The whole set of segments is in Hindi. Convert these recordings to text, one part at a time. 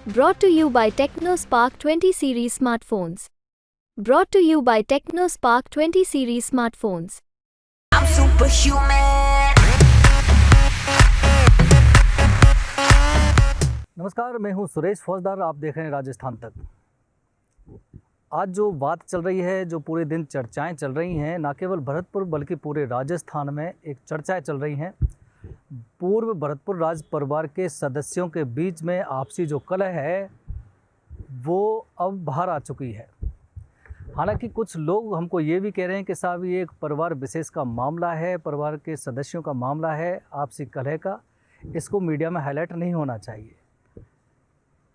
Brought to you by TechnoSpark 20 series smartphones. Brought to you by TechnoSpark 20 series smartphones. I'm superhuman. नमस्कार, मैं हूं सुरेश फौजदार। आप देख रहे हैं राजस्थान तक। आज जो बात चल रही है, जो पूरे दिन चर्चाएं चल रही हैं, ना केवल भरतपुर बल्कि पूरे राजस्थान में एक चर्चाएं चल रही हैं। पूर्व भरतपुर राज परिवार के सदस्यों के बीच में आपसी जो कलह है वो अब बाहर आ चुकी है। हालांकि कुछ लोग हमको ये भी कह रहे हैं कि साहब ये एक परिवार विशेष का मामला है, परिवार के सदस्यों का मामला है आपसी कलह का, इसको मीडिया में हाईलाइट नहीं होना चाहिए।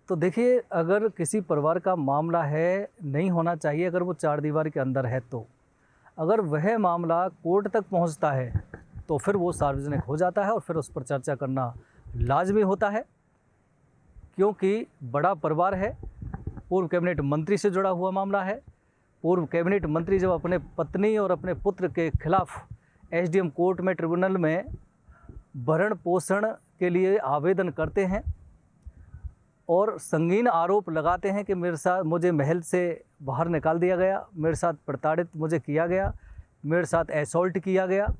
तो देखिए, अगर किसी परिवार का मामला है, नहीं होना चाहिए, अगर वो चार दीवार के अंदर है, तो अगर वह मामला कोर्ट तक पहुंचता है तो फिर वो सार्वजनिक हो जाता है और फिर उस पर चर्चा करना लाजमी होता है, क्योंकि बड़ा परिवार है। पूर्व कैबिनेट मंत्री से जुड़ा हुआ मामला है। पूर्व कैबिनेट मंत्री जब अपने पत्नी और अपने पुत्र के खिलाफ एसडीएम कोर्ट में, ट्रिब्यूनल में भरण पोषण के लिए आवेदन करते हैं और संगीन आरोप लगाते हैं कि मुझे महल से बाहर निकाल दिया गया, मेरे साथ प्रताड़ित मुझे किया गया, मेरे साथ असॉल्ट किया गया,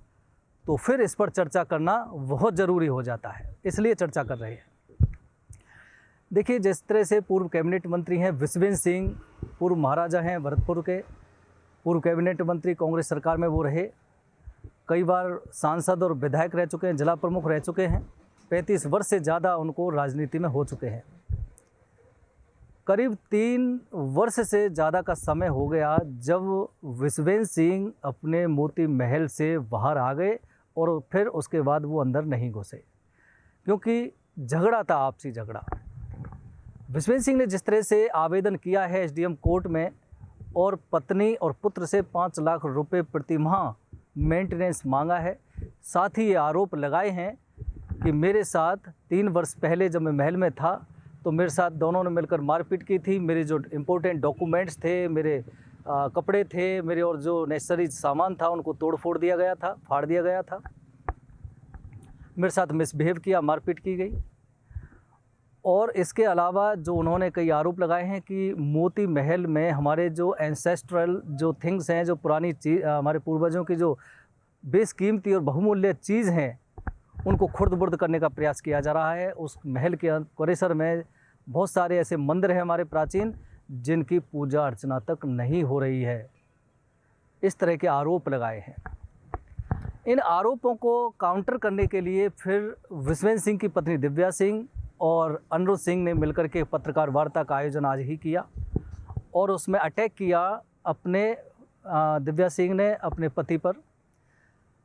तो फिर इस पर चर्चा करना बहुत ज़रूरी हो जाता है। इसलिए चर्चा कर रहे हैं। देखिए, जिस तरह से पूर्व कैबिनेट मंत्री हैं विश्वेंद्र सिंह, पूर्व महाराजा हैं भरतपुर के, पूर्व कैबिनेट मंत्री कांग्रेस सरकार में वो रहे, कई बार सांसद और विधायक रह चुके हैं, जिला प्रमुख रह चुके हैं, 35 वर्ष से ज़्यादा उनको राजनीति में हो चुके हैं। करीब 3 वर्ष से ज़्यादा का समय हो गया जब विश्वेंद्र सिंह अपने मोती महल से बाहर आ गए और फिर उसके बाद वो अंदर नहीं घुसे, क्योंकि झगड़ा था, आपसी झगड़ा। विश्वेंद्र सिंह ने जिस तरह से आवेदन किया है एसडीएम कोर्ट में और पत्नी और पुत्र से 5 लाख रुपए प्रति माह मेंटेनेंस मांगा है, साथ ही ये आरोप लगाए हैं कि मेरे साथ 3 वर्ष पहले जब मैं महल में था तो मेरे साथ दोनों ने मिलकर मारपीट की थी। मेरे जो इम्पोर्टेंट डॉक्यूमेंट्स थे, मेरे कपड़े थे, मेरे और जो नेसेसरी सामान था उनको तोड़ फोड़ दिया गया था, फाड़ दिया गया था, मेरे साथ मिसबिहेव किया, मारपीट की गई। और इसके अलावा जो उन्होंने कई आरोप लगाए हैं कि मोती महल में हमारे जो एंसेस्ट्रल जो थिंग्स हैं, जो पुरानी चीज़, हमारे पूर्वजों की जो बेशकीमती और बहुमूल्य चीज़ हैं, उनको खुर्द-बुर्द करने का प्रयास किया जा रहा है। उस महल के परिसर में बहुत सारे ऐसे मंदिर हैं हमारे प्राचीन, जिनकी पूजा अर्चना तक नहीं हो रही है। इस तरह के आरोप लगाए हैं। इन आरोपों को काउंटर करने के लिए फिर विश्वेंद्र सिंह की पत्नी दिव्या सिंह और अनिरुद्ध सिंह ने मिलकर के पत्रकार वार्ता का आयोजन आज ही किया और उसमें अटैक किया अपने दिव्या सिंह ने अपने पति पर,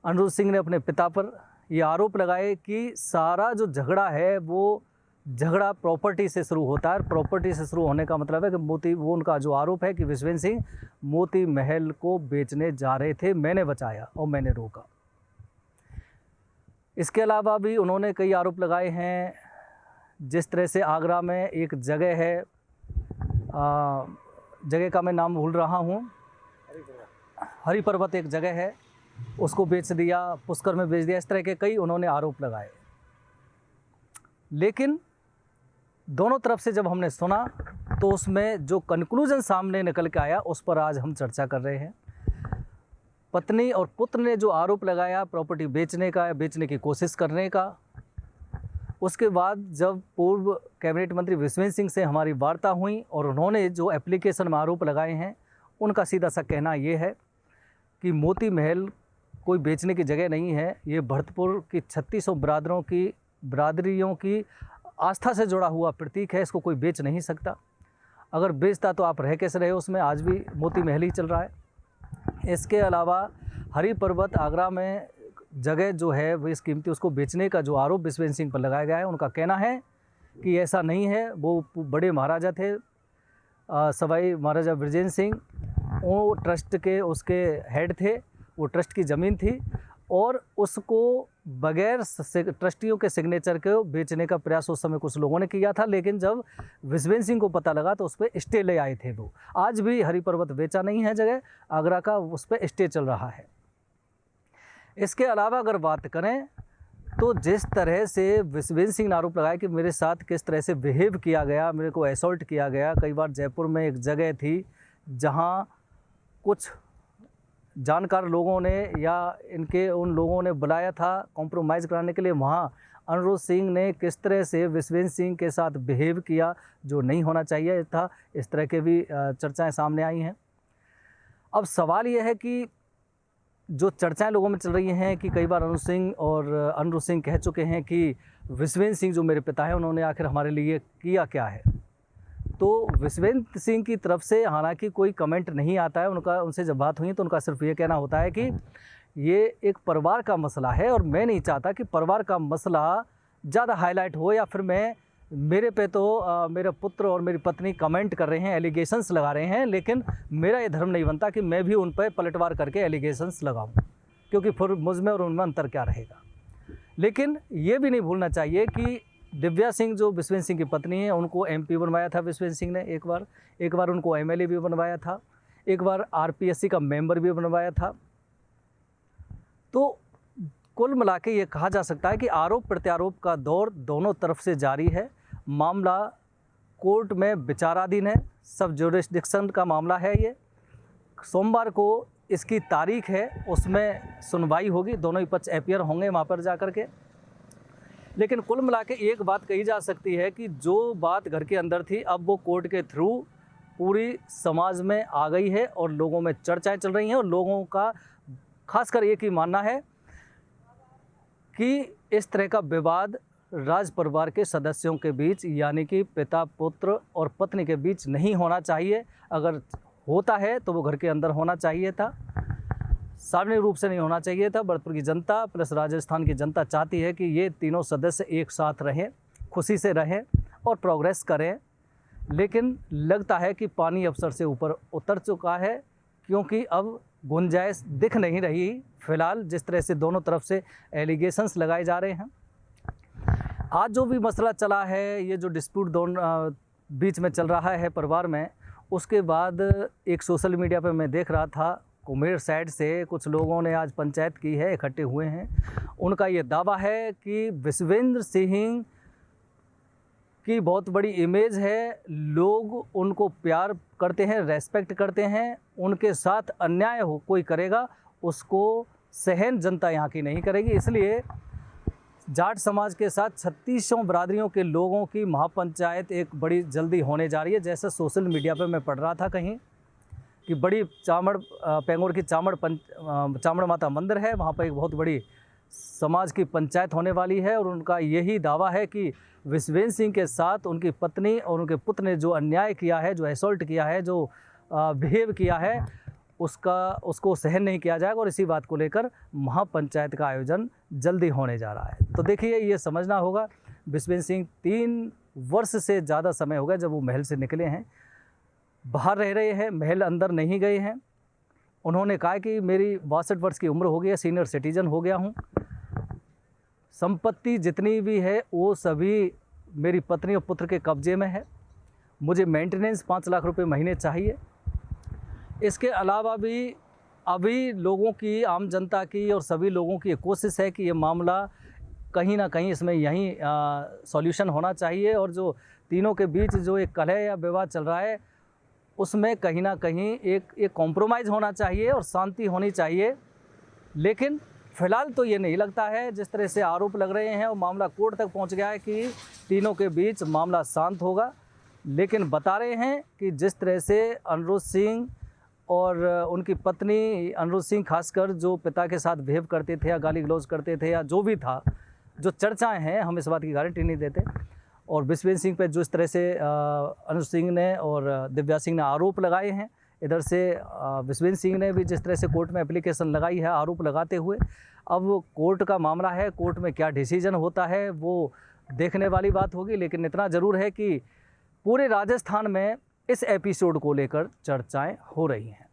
अनिरुद्ध सिंह ने अपने पिता पर। ये आरोप लगाए कि सारा जो झगड़ा है वो झगड़ा प्रॉपर्टी से शुरू होता है। प्रॉपर्टी से शुरू होने का मतलब है कि वो उनका जो आरोप है कि विश्वेंद्र सिंह मोती महल को बेचने जा रहे थे, मैंने बचाया और मैंने रोका। इसके अलावा भी उन्होंने कई आरोप लगाए हैं। जिस तरह से आगरा में एक जगह है, जगह का मैं नाम भूल रहा हूँ, हरि पर्वत एक जगह है, उसको बेच दिया, पुष्कर में बेच दिया, इस तरह के कई उन्होंने आरोप लगाए। लेकिन दोनों तरफ से जब हमने सुना तो उसमें जो कंक्लूजन सामने निकल के आया उस पर आज हम चर्चा कर रहे हैं। पत्नी और पुत्र ने जो आरोप लगाया प्रॉपर्टी बेचने का, बेचने की कोशिश करने का, उसके बाद जब पूर्व कैबिनेट मंत्री विश्वेंद्र सिंह से हमारी वार्ता हुई और उन्होंने जो एप्लीकेशन में आरोप लगाए हैं, उनका सीधा सा कहना ये है कि मोती महल कोई बेचने की जगह नहीं है। ये भरतपुर की 3600 बिरादरियों की आस्था से जुड़ा हुआ प्रतीक है, इसको कोई बेच नहीं सकता। अगर बेचता तो आप रह कैसे रहे उसमें, आज भी मोती महल ही चल रहा है। इसके अलावा हरि पर्वत आगरा में जगह जो है वो इस कीमती, उसको बेचने का जो आरोप विश्वेंद्र सिंह पर लगाया गया है, उनका कहना है कि ऐसा नहीं है। वो बड़े महाराजा थे, सवाई महाराजा विजेंद्र सिंह, वो ट्रस्ट के उसके हेड थे, वो ट्रस्ट की ज़मीन थी और उसको बगैर ट्रस्टियों के सिग्नेचर के बेचने का प्रयास उस समय कुछ लोगों ने किया था। लेकिन जब विश्वेंद्र सिंह को पता लगा तो उस पर स्टे ले आए थे वो। आज भी हरि पर्वत बेचा नहीं है जगह आगरा का, उस पर स्टे चल रहा है। इसके अलावा अगर बात करें तो जिस तरह से विश्वेंद्र सिंह ने आरोप लगाया कि मेरे साथ किस तरह से बिहेव किया गया, मेरे को असॉल्ट किया गया। कई बार जयपुर में एक जगह थी जहां कुछ जानकार लोगों ने या इनके उन लोगों ने बुलाया था कॉम्प्रोमाइज़ कराने के लिए। वहाँ अनुरोध सिंह ने किस तरह से विश्वेंद्र सिंह के साथ बिहेव किया जो नहीं होना चाहिए था। इस तरह के भी चर्चाएं सामने आई हैं। अब सवाल यह है कि जो चर्चाएं लोगों में चल रही हैं कि कई बार अनुरोध सिंह कह चुके हैं कि विश्वेंद्र सिंह जो मेरे पिता हैं उन्होंने आखिर हमारे लिए किया क्या है। तो विश्वेंद्र सिंह की तरफ से हालांकि कोई कमेंट नहीं आता है। उनसे जब बात हुई तो उनका सिर्फ ये कहना होता है कि ये एक परिवार का मसला है और मैं नहीं चाहता कि परिवार का मसला ज़्यादा हाईलाइट हो या फिर मेरे पे तो मेरे पुत्र और मेरी पत्नी कमेंट कर रहे हैं, एलिगेशंस लगा रहे हैं, लेकिन मेरा ये धर्म नहीं बनता कि मैं भी उन पर पलटवार करके एलिगेशंस लगाऊं, क्योंकि फिर मुझ में और उनमें अंतर क्या रहेगा। लेकिन ये भी नहीं भूलना चाहिए कि दिव्या सिंह जो विश्वेंद्र सिंह की पत्नी है उनको MP बनवाया था विश्वेंद्र सिंह ने एक बार उनको MLA भी बनवाया था, एक बार RPSC का मेंबर भी बनवाया था। तो कुल मिला के ये कहा जा सकता है कि आरोप प्रत्यारोप का दौर दोनों तरफ से जारी है। मामला कोर्ट में विचाराधीन है, सब ज्यूरिसडिक्शन का मामला है। ये सोमवार को इसकी तारीख है, उसमें सुनवाई होगी, दोनों ही पक्ष अपीयर होंगे वहाँ पर जा कर के। लेकिन कुल मिला के एक बात कही जा सकती है कि जो बात घर के अंदर थी अब वो कोर्ट के थ्रू पूरी समाज में आ गई है और लोगों में चर्चाएं चल रही हैं। और लोगों का खासकर एक ही मानना है कि इस तरह का विवाद राज परिवार के सदस्यों के बीच यानी कि पिता, पुत्र और पत्नी के बीच नहीं होना चाहिए। अगर होता है तो वो घर के अंदर होना चाहिए था, सार्वजनिक रूप से नहीं होना चाहिए था। भरतपुर की जनता प्लस राजस्थान की जनता चाहती है कि ये तीनों सदस्य एक साथ रहें, खुशी से रहें और प्रोग्रेस करें। लेकिन लगता है कि पानी अफसर से ऊपर उतर चुका है, क्योंकि अब गुंजाइश दिख नहीं रही फ़िलहाल जिस तरह से दोनों तरफ से एलिगेशंस लगाए जा रहे हैं। आज जो भी मसला चला है, ये जो डिस्प्यूट दोनों बीच में चल रहा है परिवार में, उसके बाद एक सोशल मीडिया पे मैं देख रहा था कुमेर साइड से कुछ लोगों ने आज पंचायत की है, इकट्ठे हुए हैं। उनका ये दावा है कि विश्वेंद्र सिंह की बहुत बड़ी इमेज है, लोग उनको प्यार करते हैं, रेस्पेक्ट करते हैं, उनके साथ अन्याय हो कोई करेगा उसको सहन जनता यहाँ की नहीं करेगी। इसलिए जाट समाज के साथ 36 बरादरियों के लोगों की महापंचायत एक बड़ी जल्दी होने जा रही है। जैसे सोशल मीडिया पे मैं पढ़ रहा था कहीं कि बड़ी पेंगोर की चामड़ माता मंदिर है, वहाँ पर एक बहुत बड़ी समाज की पंचायत होने वाली है। और उनका यही दावा है कि विश्वेंद्र सिंह के साथ उनकी पत्नी और उनके पुत्र ने जो अन्याय किया है, जो असॉल्ट किया है, जो बिहेव किया है, उसको सहन नहीं किया जाएगा। और इसी बात को लेकर महापंचायत का आयोजन जल्दी होने जा रहा है। तो देखिए, ये समझना होगा, विश्वेंद्र सिंह 3 वर्ष से ज़्यादा समय हो गया जब वो महल से निकले हैं, बाहर रह रहे हैं, महल अंदर नहीं गए हैं। उन्होंने कहा कि मेरी 62 वर्ष की उम्र हो गई है, सीनियर सिटीजन हो गया हूँ, संपत्ति जितनी भी है वो सभी मेरी पत्नी और पुत्र के कब्जे में है, मुझे मेंटेनेंस 5 लाख रुपए महीने चाहिए। इसके अलावा भी अभी लोगों की, आम जनता की और सभी लोगों की कोशिश है कि ये मामला कहीं ना कहीं इसमें यहीं सॉल्यूशन होना चाहिए। और जो तीनों के बीच जो एक कलह या विवाद चल रहा है उसमें कहीं ना कहीं एक कॉम्प्रोमाइज़ होना चाहिए और शांति होनी चाहिए। लेकिन फ़िलहाल तो ये नहीं लगता है, जिस तरह से आरोप लग रहे हैं और मामला कोर्ट तक पहुंच गया है, कि तीनों के बीच मामला शांत होगा। लेकिन बता रहे हैं कि जिस तरह से अनुरोध सिंह और उनकी पत्नी, अनुरोध सिंह खासकर जो पिता के साथ बिहेव करते थे या गाली गलौज करते थे या जो भी था, जो चर्चाएं हैं, हम इस बात की गारंटी नहीं देते। और विश्वेंद्र सिंह पे जिस तरह से अनुज सिंह ने और दिव्या सिंह ने आरोप लगाए हैं, इधर से विश्वेंद्र सिंह ने भी जिस तरह से कोर्ट में एप्लीकेशन लगाई है आरोप लगाते हुए, अब कोर्ट का मामला है, कोर्ट में क्या डिसीजन होता है वो देखने वाली बात होगी। लेकिन इतना ज़रूर है कि पूरे राजस्थान में इस एपिसोड को लेकर चर्चाएं हो रही हैं।